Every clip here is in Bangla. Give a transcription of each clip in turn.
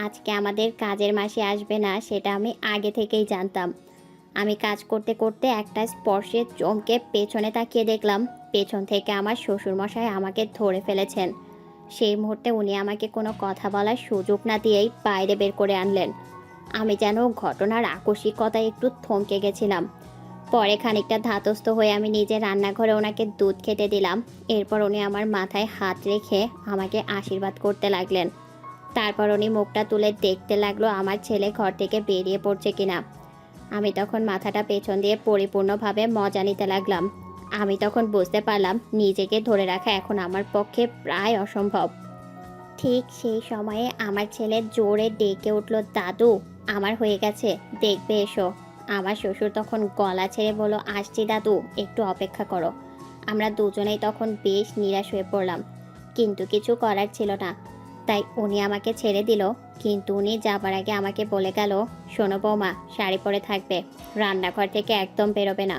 আজকে আমাদের কাজের মাসি আসবে না সেটা আমি আগে থেকেই জানতাম। আমি কাজ করতে করতে একটা স্পর্শে চমকে পেছনে তাকিয়ে দেখলাম পেছন থেকে আমার শ্বশুরমশাই আমাকে ধরে ফেলেছেন। সেই মুহূর্তে উনি আমাকে কোনো কথা বলার সুযোগ না দিয়েই বাইরে বের করে আনলেন। আমি যেন ঘটনার আকস্মিকতায় একটু থমকে গেছিলাম। পরে খানিকটা ধাতস্থ হয়ে আমি নিজে রান্নাঘরে ওনাকে দুধ খেতে দিলাম। এরপর উনি আমার মাথায় হাত রেখে আমাকে আশীর্বাদ করতে লাগলেন। তারপর উনি মুখটা তুলে দেখতে লাগলো আমার ছেলে ঘর থেকে বেরিয়ে পড়ছে কিনা। আমি তখন মাথাটা পেছন দিয়ে পরিপূর্ণভাবে মজা নিতে লাগলাম। আমি তখন বুঝতে পারলাম নিজেকে ধরে রাখা এখন আমার পক্ষে প্রায় অসম্ভব। ঠিক সেই সময়ে আমার ছেলে জোরে ডেকে উঠল, দাদু আমার হয়ে গেছে, দেখবে এসো। আমার শ্বশুর তখন গলা ছেড়ে বলল, আসছি দাদু, একটু অপেক্ষা করো। আমরা দুজনেই তখন বেশ নিরাশ হয়ে পড়লাম, কিন্তু কিছু করার ছিল না। তাই উনি আমাকে ছেড়ে দিল, কিন্তু উনি যাবার আগে আমাকে বলে গেল, শোনো বৌমা, শাড়ি পরে থাকবে, রান্নাঘর থেকে একদম বেরোবে না,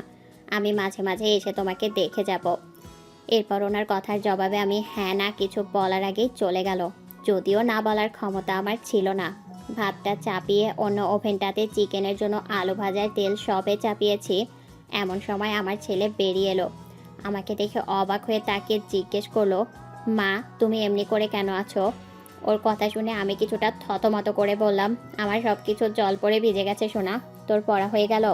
আমি মাঝে মাঝে এসে তোমাকে দেখে যাব। এরপর ওনার কথার জবাবে আমি হ্যাঁ না কিছু বলার আগেই চলে গেল। যদিও না বলার ক্ষমতা আমার ছিল না। ভাতটা চাপিয়ে অন্য ওভেনটাতে চিকেনের জন্য আলু ভাজার তেল সবে চাপিয়েছি, এমন সময় আমার ছেলে বেরিয়ে এলো। আমাকে দেখে অবাক হয়ে তাকে জিজ্ঞেস করলো, মা তুমি এমনি করে কেন আছো? ওর কথা শুনে আমি কিছুটা থতমত করে বললাম, আমার সব কিছু জল পড়ে ভিজে গেছে সোনা, তোর পড়া হয়ে গেল?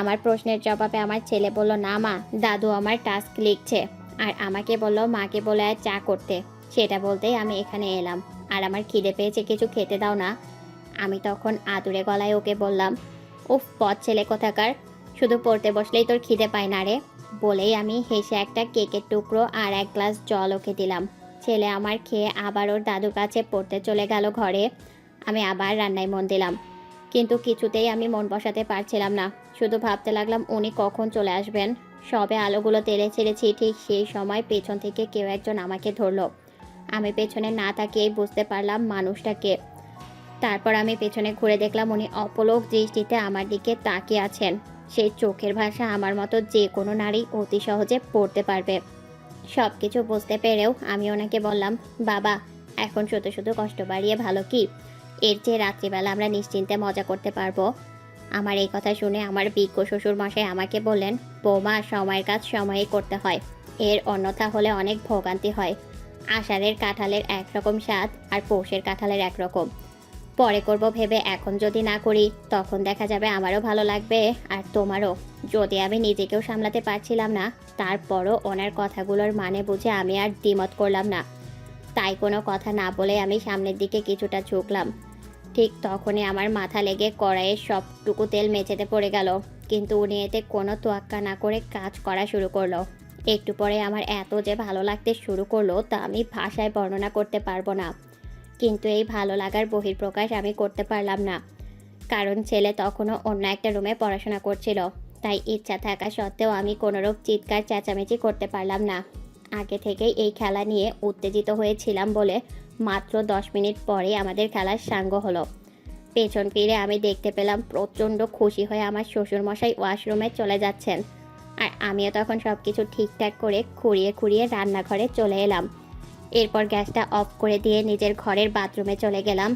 আমার প্রশ্নের জবাবে আমার ছেলে বলল, না মা, দাদু আমার টাস্ক লিখছে আর আমাকে বলল মাকে বলে আর চা করতে। সেটা বলতেই আমি এখানে এলাম, আর আমার খিদে পেয়েছে, কিছু খেতে দাও না। আমি তখন আতুরে গলায় ওকে বললাম, উফ পথ ছেলে কোথাকার, শুধু পড়তে বসলেই তোর খিদে পায় না রে। বলেই আমি হেসে একটা কেকের টুকরো আর এক গ্লাস জল ওকে দিলাম। ছেলে আমার খেয়ে আবার ওর দাদুর কাছে পড়তে চলে গেল ঘরে। আমি আবার রান্নায় মন দিলাম, কিন্তু কিছুতেই আমি মন বসাতে পারছিলাম না। শুধু ভাবতে লাগলাম উনি কখন চলে আসবেন। সবে আলোগুলো তেলে ছেড়েছি, ঠিক সেই সময় পেছন থেকে কেউ একজন আমাকে ধরলো। আমি পেছনে না তাকিয়েই বুঝতে পারলাম মানুষটাকে। তারপর আমি পেছনে ঘুরে দেখলাম উনি অপলক দৃষ্টিতে আমার দিকে তাকিয়ে আছেন। সেই চোখের ভাষা আমার মতো যে কোনো নারী অতি সহজে পড়তে পারবে। সব কিছু বুঝতে পেরেও আমি ওনাকে বললাম, বাবা এখন শুধু শুধু কষ্ট বাড়িয়ে ভালো কি? এর চেয়ে রাত্রিবেলা আমরা নিশ্চিন্তে মজা করতে পারবো। আমার এই কথা শুনে আমার বিজ্ঞ শ্বশুর মশাই আমাকে বললেন, বৌমা সময়ের কাজ সময়েই করতে হয়, এর অন্যথা হলে অনেক ভোগান্তি হয়। আষাঢ়ের কাঁঠালের একরকম স্বাদ আর পৌষের কাঁঠালের একরকম। পরে করব ভেবে এখন যদি না করি তখন দেখা যাবে আমারও ভালো লাগবে আর তোমারও। যদি আমি নিজেকেও সামলাতে পারছিলাম না, তারপরও ওনার কথাগুলোর মানে বুঝে আমি আর দ্বিমত করলাম না। তাই কোনো কথা না বলে আমি সামনের দিকে কিছুটা ঝুঁকলাম। ঠিক তখনই আমার মাথা লেগে কড়াইয়ের সবটুকু তেল মেঝেতে পড়ে গেল, কিন্তু উনি এতে কোনো তোয়াক্কা না করে কাজ করা শুরু করলো। একটু পরে আমার এত যে ভালো লাগতে শুরু করলো তা আমি ভাষায় বর্ণনা করতে পারবো না। কিন্তু এই ভালো লাগার বহিঃপ্রকাশ আমি করতে পারলাম না, কারণ ছেলে তখনও অন্য একটা রুমে পড়াশোনা করছিল। তাই ইচ্ছা থাকা সত্ত্বেও আমি কোনোরূপ চিৎকার চেঁচামেচি করতে পারলাম না। আগে থেকেই এই খেলা নিয়ে উত্তেজিত হয়েছিলাম বলে মাত্র 10 মিনিট পরে আমাদের খেলার সাঙ্গ হলো। পেছন ফিরে আমি দেখতে পেলাম প্রচণ্ড খুশি হয়ে আমার শ্বশুরমশাই ওয়াশরুমে চলে যাচ্ছেন, আর আমিও তখন সব কিছু ঠিকঠাক করে খুঁড়িয়ে খুঁড়িয়ে রান্নাঘরে চলে এলাম। এরপর গ্যাসটা অফ করে দিয়ে নিজের ঘরের বাথরুমে চলে গেলাম।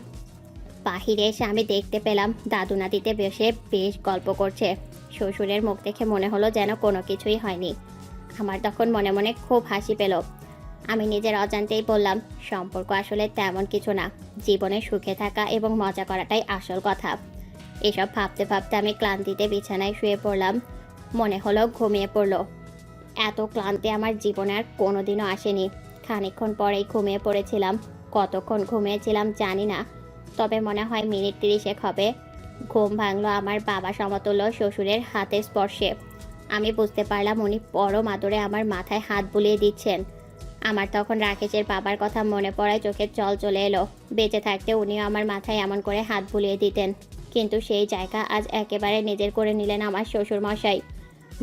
বাহিরে এসে আমি দেখতে পেলাম দাদু নাতিতে বসে বেশ গল্প করছে। শ্বশুরের মুখ দেখে মনে হলো যেন কোনো কিছুই হয়নি। আমার তখন মনে মনে খুব হাসি পেল। আমি নিজের অজান্তেই বললাম, সম্পর্ক আসলে তেমন কিছু না, জীবনে সুখে থাকা এবং মজা করাটাই আসল কথা। এসব ভাবতে ভাবতে আমি ক্লান্তিতে বিছানায় শুয়ে পড়লাম। মনে হলো ঘুমিয়ে পড়লো। এত ক্লান্তি আমার জীবনে আর কোনোদিনও আসেনি। খানিকক্ষণ পরেই ঘুমিয়ে পড়েছিলাম। কতক্ষণ ঘুমিয়েছিলাম জানি না, তবে মনে হয় মিনিট 30 হবে। ঘুম ভাঙলো আমার বাবা সমতুল্য শ্বশুরের হাতের স্পর্শে। আমি বুঝতে পারলাম উনি পরম আদরে আমার মাথায় হাত বুলিয়ে দিচ্ছেন। আমার তখন রাকেশের বাবার কথা মনে পড়ায় চোখের জল চলে এলো। বেঁচে থাকতে উনিও আমার মাথায় এমন করে হাত বুলিয়ে দিতেন, কিন্তু সেই জায়গা আজ একেবারে নিজের করে নিলেন আমার শ্বশুরমশাই।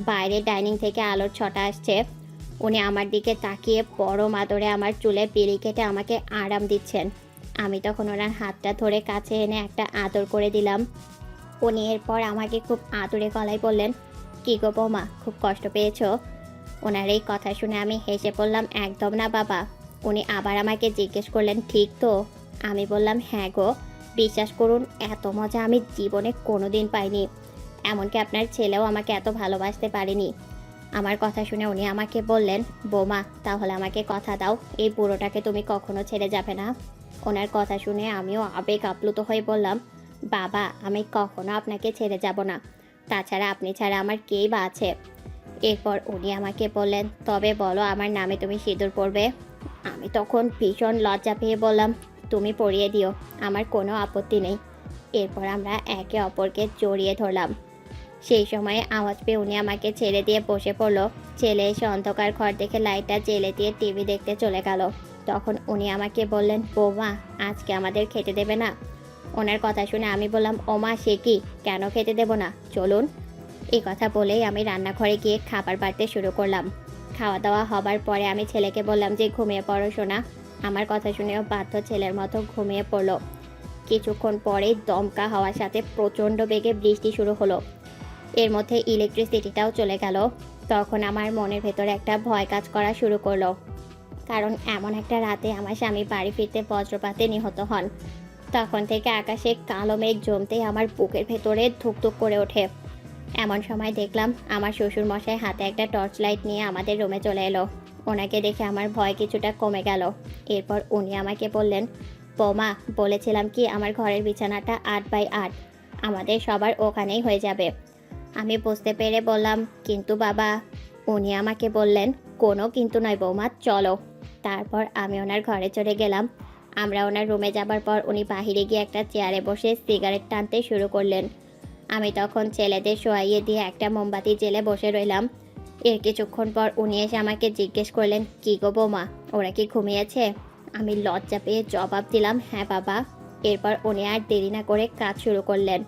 বাইরে ডাইনিং থেকে আলোর ছটা আসছে। উনি আমার দিকে তাকিয়ে পরম আদরে আমার চুলে বিলি কেটে আমাকে আরাম দিচ্ছেন। আমি তখন ওনার হাতটা ধরে কাছে এনে একটা আদর করে দিলাম। উনি এরপর আমাকে খুব আদরে গলায় বললেন, কী গো বৌমা, খুব কষ্ট পেয়েছো? ওনার এই কথা শুনে আমি হেসে বললাম, একদম না বাবা। উনি আবার আমাকে জিজ্ঞেস করলেন, ঠিক তো? আমি বললাম, হ্যাঁ গো। বিশ্বাস করুন, এত মজা আমি জীবনে কোনোদিন পাইনি। এমনকি আপনার ছেলেও আমাকে এত ভালোবাসতে পারেনি। আমার কথা শুনে উনি আমাকে বললেন, বৌমা তাহলে আমাকে কথা দাও, এই বুড়োটাকে তুমি কখনো ছেড়ে যাবে না। ওনার কথা শুনে আমিও আবেগ আপ্লুত হয়ে বললাম, বাবা আমি কখনো আপনাকে ছেড়ে যাব না, তাছাড়া আপনি ছাড়া আমার কেই বা আছে। এরপর উনি আমাকে বললেন, তবে বলো আমার নামে তুমি সিঁদুর পরবে? আমি তখন ভীষণ লজ্জা পেয়ে বললাম, তুমি পরিয়ে দিও, আমার কোনো আপত্তি নেই। এরপর আমরা একে অপরকে জড়িয়ে ধরলাম। সেই সময়ে আওয়াজ পেয়ে উনি আমাকে ছেড়ে দিয়ে বসে পড়ল। ছেলে এসে অন্ধকার ঘর দেখে লাইটটা জ্বেলে দিয়ে টিভি দেখতে চলে গেল। তখন উনি আমাকে বললেন, বৌমা আজকে আমাদের খেতে দেবে না? ওনার কথা শুনে আমি বললাম, ওমা সে কি, কেন খেতে দেব না, চলুন। এই কথা বলেই আমি রান্নাঘরে গিয়ে খাবার বাড়তে শুরু করলাম। খাওয়া দাওয়া হবার পরে আমি ছেলেকে বললাম যে ঘুমিয়ে পড়ো সোনা। আমার কথা শুনেও বাধ্য ছেলের মতো ঘুমিয়ে পড়ল। কিছুক্ষণ পরেই দমকা হওয়ার সাথে প্রচণ্ড বেগে বৃষ্টি শুরু হলো। এর মধ্যে ইলেকট্রিসিটিটাও চলে গেল। তখন আমার মনের ভেতরে একটা ভয় কাজ করা শুরু করলো, কারণ এমন একটা রাতে আমার স্বামী বাড়ি ফিরতে বজ্রপাতে নিহত হন। তখন থেকে আকাশে কালো মেঘ জমতেই আমার বুকের ভেতরে ধুকধুক করে ওঠে। এমন সময় দেখলাম আমার শ্বশুর মশাই হাতে একটা টর্চ লাইট নিয়ে আমাদের রুমে চলে এলো। ওনাকে দেখে আমার ভয় কিছুটা কমে গেল। এরপর উনি আমাকে বললেন, বৌমা বলেছিলাম কি আমার ঘরের বিছানাটা 8x8, আমাদের সবার ওখানেই হয়ে যাবে। আমি বুঝতে পেরে বললাম, কিন্তু বাবা। উনি আমাকে বললেন, কোনো কিন্তু নয় বৌমা, চলো। তারপর আমি ওনার ঘরে চলে গেলাম। আমরা ওনার রুমে যাবার পর উনি বাহিরে গিয়ে একটা চেয়ারে বসে সিগারেট টানতে শুরু করলেন। আমি তখন ছেলেদের শোয়াইয়ে দিয়ে একটা মোমবাতি জ্বেলে বসে রইলাম। এর কিছুক্ষণ পর উনি এসে আমাকে জিজ্ঞেস করলেন, কী গো বৌমা, ওরা কি ঘুমিয়েছে? আমি লজ্জা পেয়ে জবাব দিলাম, হ্যাঁ বাবা। এরপর উনি আর দেরি না করে কাজ শুরু করলেন।